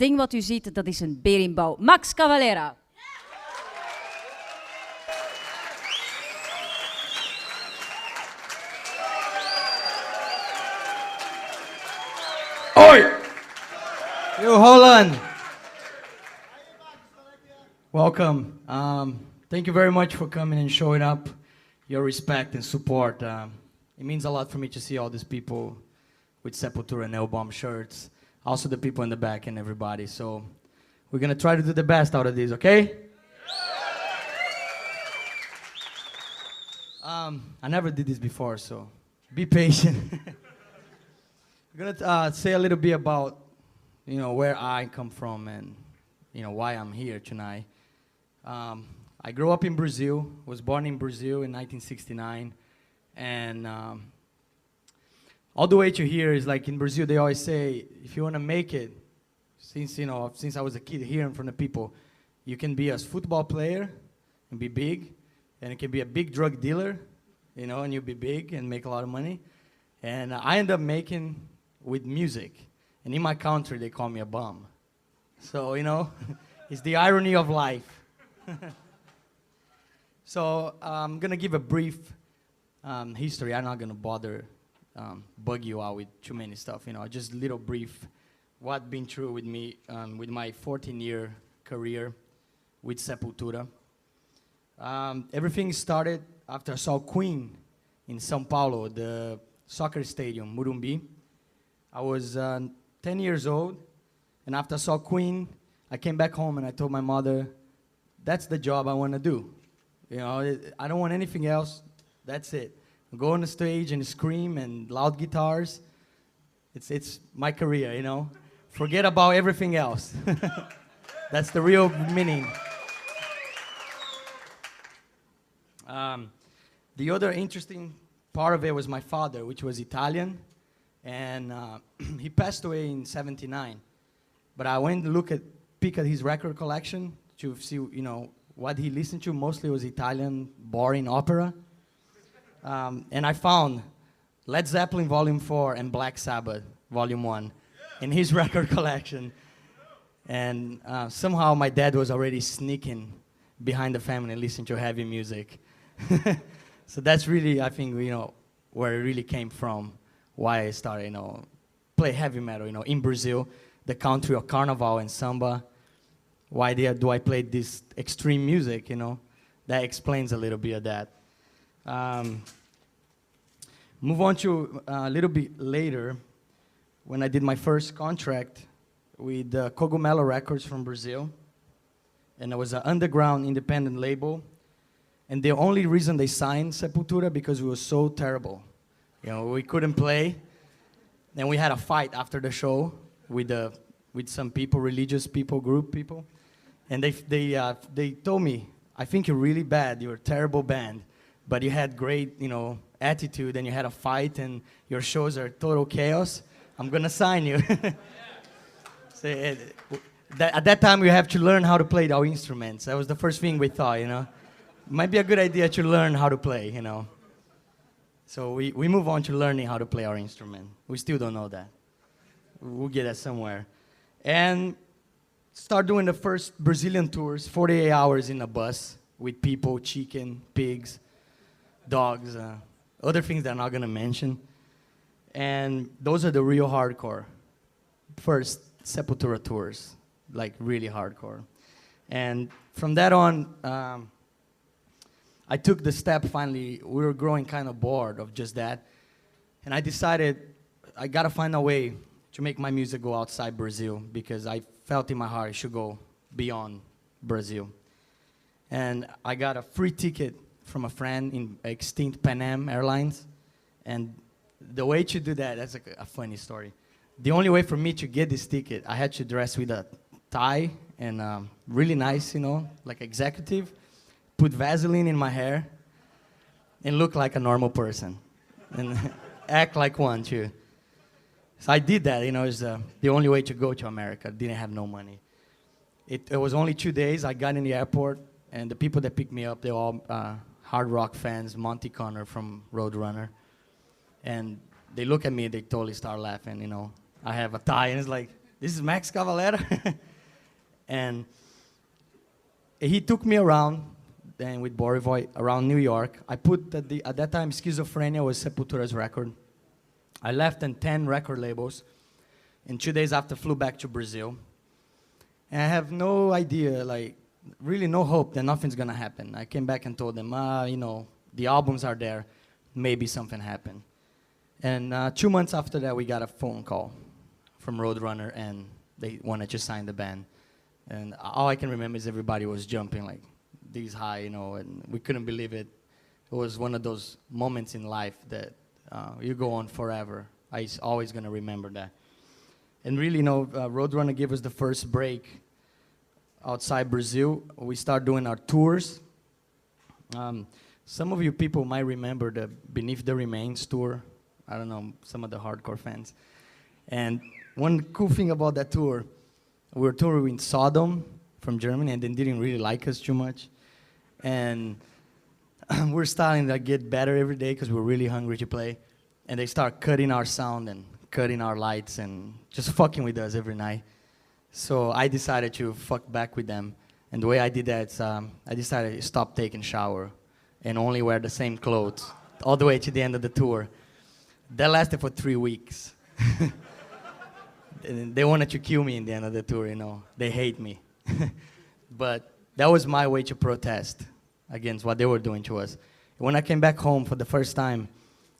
ding wat u ziet, dat is een berimbau. Max Cavalera. Oi! Yo, Holland. Welcome. Thank you very much for coming and showing up your respect and support. It means a lot for me to see all these people with Sepultura and Nail Bomb shirts. Also the people in the back and everybody. So we're going to try to do the best out of this, okay? I never did this before, so be patient. I'm going to say a little bit about, where I come from and, why I'm here tonight. I grew up in Brazil, was born in Brazil in 1969, and all the way to here is like in Brazil they always say, if you want to make it, since I was a kid hearing from the people, you can be a football player and be big, and you can be a big drug dealer, and you'll be big and make a lot of money. And I ended up making with music, and in my country they call me a bum. So, it's the irony of life. So I'm going to give a brief history. I'm not going to bother bug you out with too many stuff, just little brief what been true with me with my 14-year career with Sepultura. Everything started after I saw Queen in São Paulo, the soccer stadium, Morumbi. I was 10 years old, and after I saw Queen, I came back home and I told my mother, that's the job I want to do. I don't want anything else. That's it. Go on the stage and scream and loud guitars. It's my career, Forget about everything else. That's the real meaning. The other interesting part of it was my father, which was Italian, and he passed away in '79. But I went to peek at his record collection to see, what he listened to. Mostly was Italian, boring opera. And I found Led Zeppelin Volume 4 and Black Sabbath Volume 1 in his record collection. And somehow my dad was already sneaking behind the family listening to heavy music. So that's really, I think, where it really came from, why I started, play heavy metal, in Brazil, the country of carnival and samba. Why do I play this extreme music, That explains a little bit of that. Move on to a little bit later, when I did my first contract with Cogumelo Records from Brazil. And it was an underground independent label. And the only reason they signed Sepultura because we were so terrible. We couldn't play. And we had a fight after the show with some people, religious people, group people. And they told me, I think you're really bad. You're a terrible band. But you had great, attitude, and you had a fight, and your shows are total chaos. I'm going to sign you. So, at that time, we have to learn how to play our instruments. That was the first thing we thought, Might be a good idea to learn how to play, So we move on to learning how to play our instrument. We still don't know that. We'll get that somewhere. And start doing the first Brazilian tours, 48 hours in a bus with people, chicken, pigs, dogs, other things that I'm not going to mention. And those are the real hardcore. First Sepultura tours, like really hardcore. And from that on, I took the step finally. We were growing kind of bored of just that. And I decided I got to find a way to make my music go outside Brazil, because I felt in my heart it should go beyond Brazil. And I got a free ticket from a friend in extinct Pan Am Airlines. And the way to do that, that's a funny story. The only way for me to get this ticket, I had to dress with a tie and really nice, like executive, put Vaseline in my hair, and look like a normal person. And act like one, too. So I did that, it's the only way to go to America. Didn't have no money. It was only 2 days. I got in the airport, and the people that picked me up, they were all hard rock fans, Monty Connor from Roadrunner. And they look at me, they totally start laughing, I have a tie, and it's like, this is Max Cavalera. And he took me around, then with Borivoy, around New York. I put, at that time, Schizophrenia was Sepultura's record. I left on 10 record labels, and 2 days after flew back to Brazil. And I have no idea, like, really no hope that nothing's gonna happen. I came back and told them, you know, the albums are there, maybe something happened. And 2 months after that, we got a phone call from Roadrunner, and they wanted to sign the band. And all I can remember is everybody was jumping like this high, you know, and we couldn't believe it. It was one of those moments in life that you go on forever. I'm always gonna remember that. And really, you know, Roadrunner gave us the first break outside Brazil. We started doing our tours. Some of you people might remember the Beneath the Remains tour. I don't know, some of the hardcore fans. And one cool thing about that tour, we were touring in Sodom from Germany, and they didn't really like us too much. And we're starting to get better every day because we're really hungry to play. And they start cutting our sound and cutting our lights and just fucking with us every night. So I decided to fuck back with them. And the way I did that is I decided to stop taking shower and only wear the same clothes all the way to the end of the tour. That lasted for 3 weeks. They wanted to kill me in the end of the tour, you know. They hate me. But that was my way to protest against what they were doing to us. When I came back home for the first time,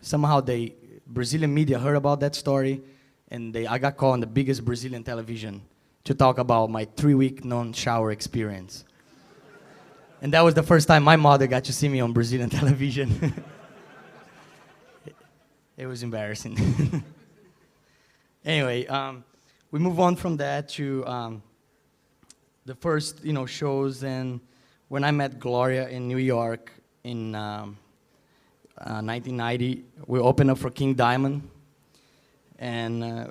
somehow Brazilian media heard about that story, and I got called on the biggest Brazilian television to talk about my 3-week non-shower experience. And that was the first time my mother got to see me on Brazilian television. It was embarrassing. Anyway, we move on from that to the first, you know, shows. And when I met Gloria in New York in 1990, we opened up for King Diamond, and it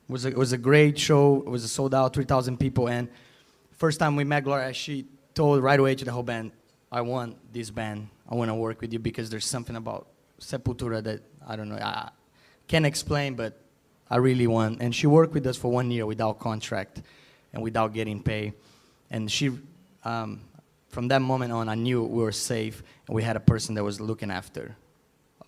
was a great show. It was a sold out, 3,000 people. And first time we met Gloria, she told right away to the whole band, "I want this band. I want to work with you because there's something about Sepultura that I don't know. I can't explain, but I really want." And she worked with us for 1 year without contract and without getting paid. And she, from that moment on, I knew we were safe and we had a person that was looking after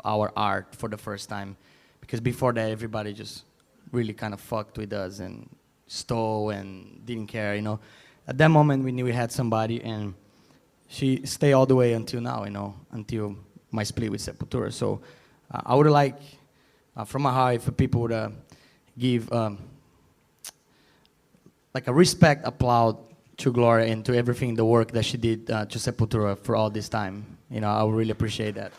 our art for the first time. Because before that, everybody just really kind of fucked with us and stole and didn't care, you know. At that moment, we knew we had somebody, and she stayed all the way until now, you know, until my split with Sepultura. So I would like, from my heart, for people to give like a respect applaud to Gloria and to everything, the work that she did to Sepultura for all this time. You know, I would really appreciate that.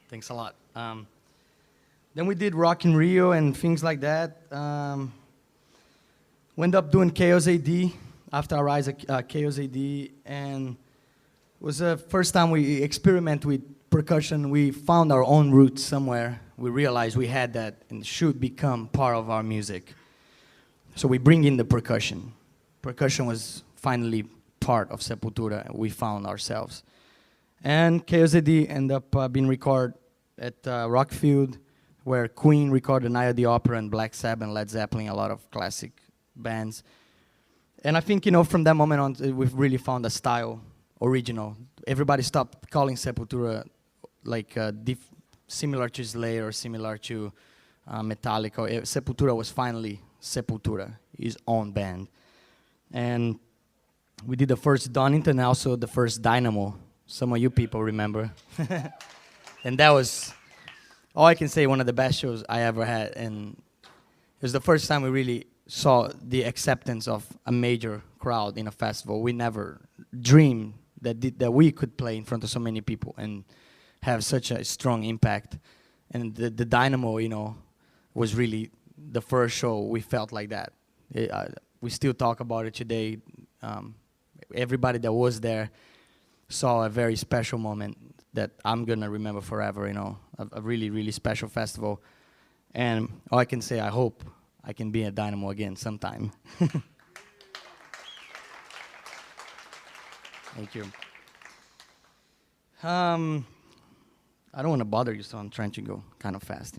Thanks a lot. Then we did Rock in Rio and things like that. We ended up doing Chaos AD after our rise at Chaos AD, and it was the first time we experiment with percussion. We found our own roots somewhere. We realized we had that and should become part of our music. So we bring in the percussion. Percussion was finally part of Sepultura. We found ourselves. And Chaos AD ended up being recorded at Rockfield, where Queen recorded Night of the Opera and Black Sabbath and Led Zeppelin, a lot of classic bands. And I think, you know, from that moment on, we've really found a style, original. Everybody stopped calling Sepultura like similar to Slayer or similar to Metallica. Sepultura was finally Sepultura, his own band. And we did the first Donington and also the first Dynamo. Some of you people remember. And that was, all I can say, one of the best shows I ever had. And it was the first time we really saw the acceptance of a major crowd in a festival. We never dreamed that we could play in front of so many people and have such a strong impact. And the Dynamo, you know, was really the first show we felt like that. We still talk about it today. Everybody that was there saw a very special moment that I'm gonna remember forever, you know, a really, really special festival. And all I can say, I hope I can be a Dynamo again sometime. Thank you. Um, I don't want to bother you, so I'm trying to go kind of fast,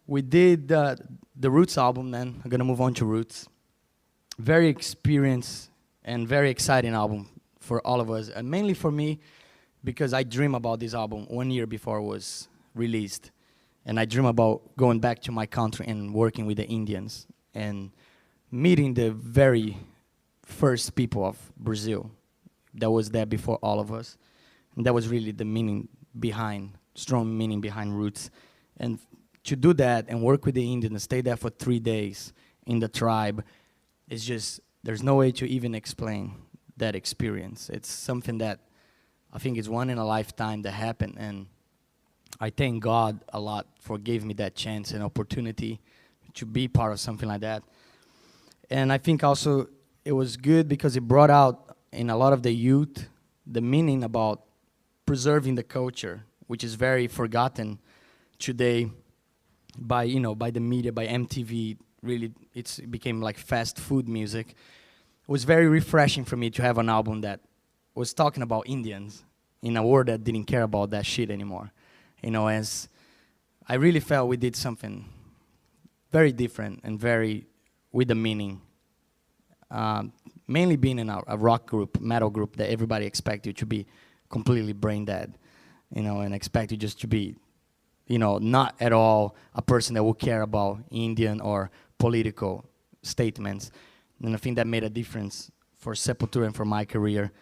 We did the Roots album then. I'm going to move on to Roots. Very experienced and very exciting album for all of us, and mainly for me because I dream about this album 1 year before it was released. And I dream about going back to my country and working with the Indians and meeting the very first people of Brazil that was there before all of us. And that was really the meaning behind, strong meaning behind Roots. And to do that and work with the Indians and stay there for 3 days in the tribe, it's just, there's no way to even explain that experience. It's something that I think is one in a lifetime that happened, and I thank God a lot for giving me that chance and opportunity to be part of something like that. And I think also it was good because it brought out in a lot of the youth the meaning about preserving the culture, which is very forgotten today by the media, by MTV. Really, it became like fast food music. It was very refreshing for me to have an album that was talking about Indians in a world that didn't care about that shit anymore. As I really felt we did something very different and very with a meaning. Mainly being in a rock group, metal group, that everybody expects you to be completely brain dead, and expect you just to be, not at all a person that will care about Indian or political statements. And I think that made a difference for Sepultura and for my career.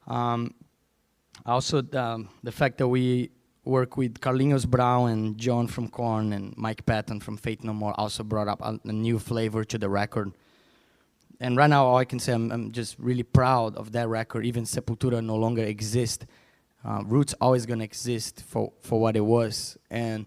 Also, the fact that we work with Carlinhos Brown and John from Korn and Mike Patton from Faith No More also brought up a new flavor to the record. And right now, all I can say, I'm just really proud of that record. Even Sepultura no longer exists. Roots always gonna exist for what it was. And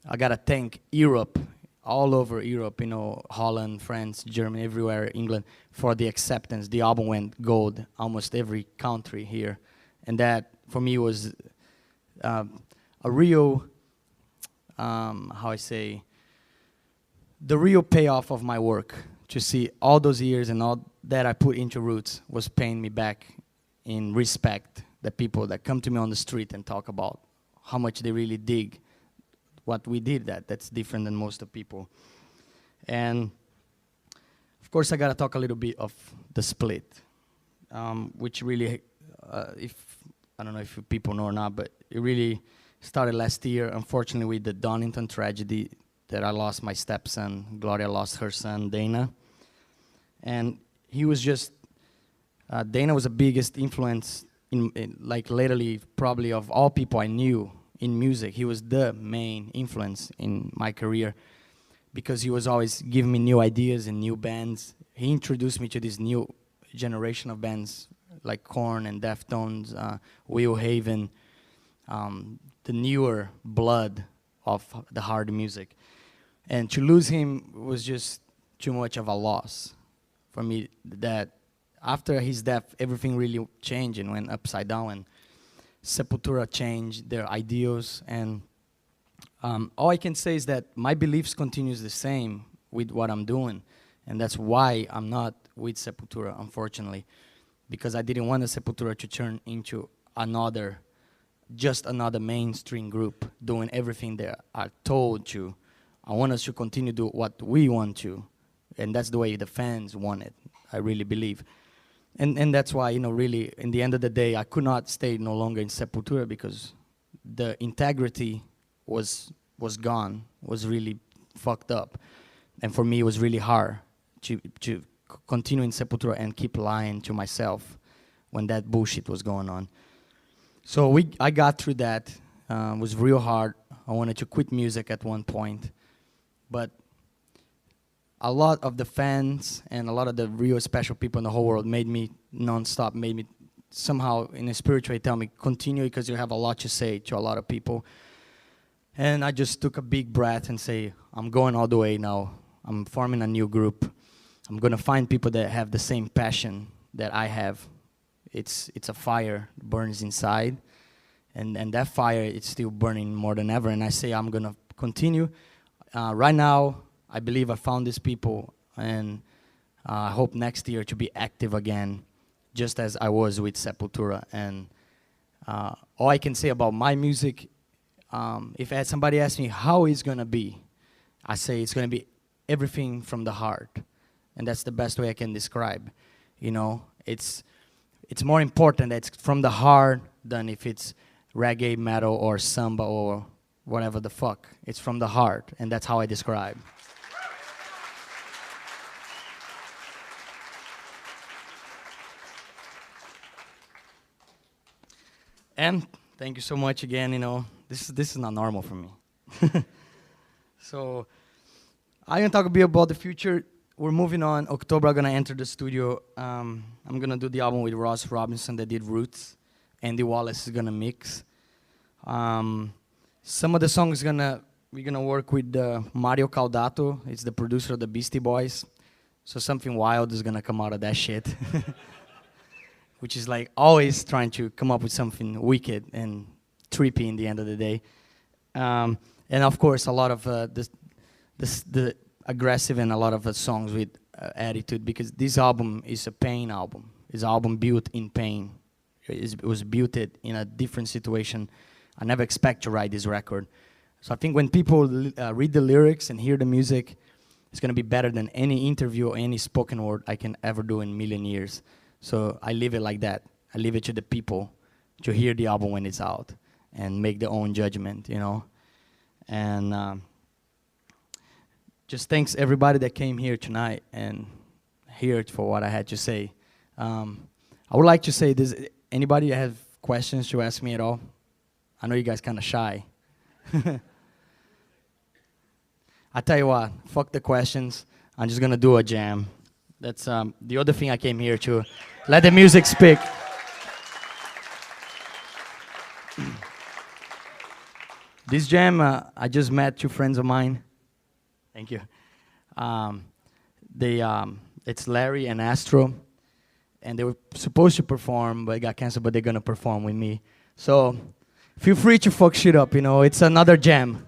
I gotta thank Europe, all over Europe, Holland, France, Germany, everywhere, England, for the acceptance. The album went gold, almost every country here. And that, for me, was a real, the real payoff of my work. To see all those years and all that I put into Roots was paying me back in respect. The people that come to me on the street and talk about how much they really dig what we did, that's different than most of people. And of course, I gotta talk a little bit of the split, which really, I don't know if people know or not, but it really started last year, unfortunately, with the Donington tragedy, that I lost my stepson. Gloria lost her son, Dana. And he was just, Dana was the biggest influence like literally probably of all people I knew in music. He was the main influence in my career because he was always giving me new ideas and new bands. He introduced me to this new generation of bands like Korn and Deftones, Will Haven, the newer blood of the hard music. And to lose him was just too much of a loss for me. That after his death, everything really changed and went upside down. And Sepultura changed their ideals. And all I can say is that my beliefs continues the same with what I'm doing. And that's why I'm not with Sepultura, unfortunately. Because I didn't want the Sepultura to turn into just another mainstream group doing everything they are told to. I want us to continue to do what we want to, and that's the way the fans want it, I really believe. And that's why, really, in the end of the day, I could not stay no longer in Sepultura because the integrity was gone, was really fucked up. And for me, it was really hard to continue in Sepultura and keep lying to myself when that bullshit was going on. So I got through that. It was real hard. I wanted to quit music at one point. But a lot of the fans and a lot of the real special people in the whole world made me non-stop, made me somehow in a spiritual way tell me, continue because you have a lot to say to a lot of people. And I just took a big breath and say, I'm going all the way now. I'm forming a new group. I'm going to find people that have the same passion that I have. It's a fire that burns inside. And that fire, it's still burning more than ever. And I say, I'm going to continue. Right now, I believe I found these people, and I hope next year to be active again just as I was with Sepultura. And all I can say about my music, if somebody asks me how it's gonna be, I say it's gonna be everything from the heart, and that's the best way I can describe. You know, it's more important that it's from the heart than if it's reggae, metal, or samba, or whatever the fuck. It's from the heart, and that's how I describe. And thank you so much again. You know, this is not normal for me. So I'm gonna talk a bit about the future. We're moving on. October, I'm gonna enter the studio. I'm gonna do the album with Ross Robinson that did Roots. Andy Wallace is gonna mix. Some of the songs we're gonna work with Mario Caldato. It's the producer of the Beastie Boys. So something wild is gonna come out of that shit. Which is like always trying to come up with something wicked and trippy in the end of the day. And of course, a lot of the aggressive and a lot of songs with attitude, because this album is a pain album. It's an album built in pain. It was built in a different situation. I never expect to write this record. So I think when people read the lyrics and hear the music, it's gonna be better than any interview or any spoken word I can ever do in a million years. So I leave it like that. I leave it to the people to hear the album when it's out and make their own judgment, you know. And just thanks everybody that came here tonight and heard for what I had to say. I would like to say, does anybody have questions to ask me at all? I know you guys kind of shy. I tell you what, fuck the questions. I'm just gonna do a jam. That's the other thing I came here to. Let the music speak. This jam, I just met two friends of mine. Thank you. It's Larry and Astro, and they were supposed to perform, but it got canceled, but they're gonna perform with me. So feel free to fuck shit up, you know, it's another jam.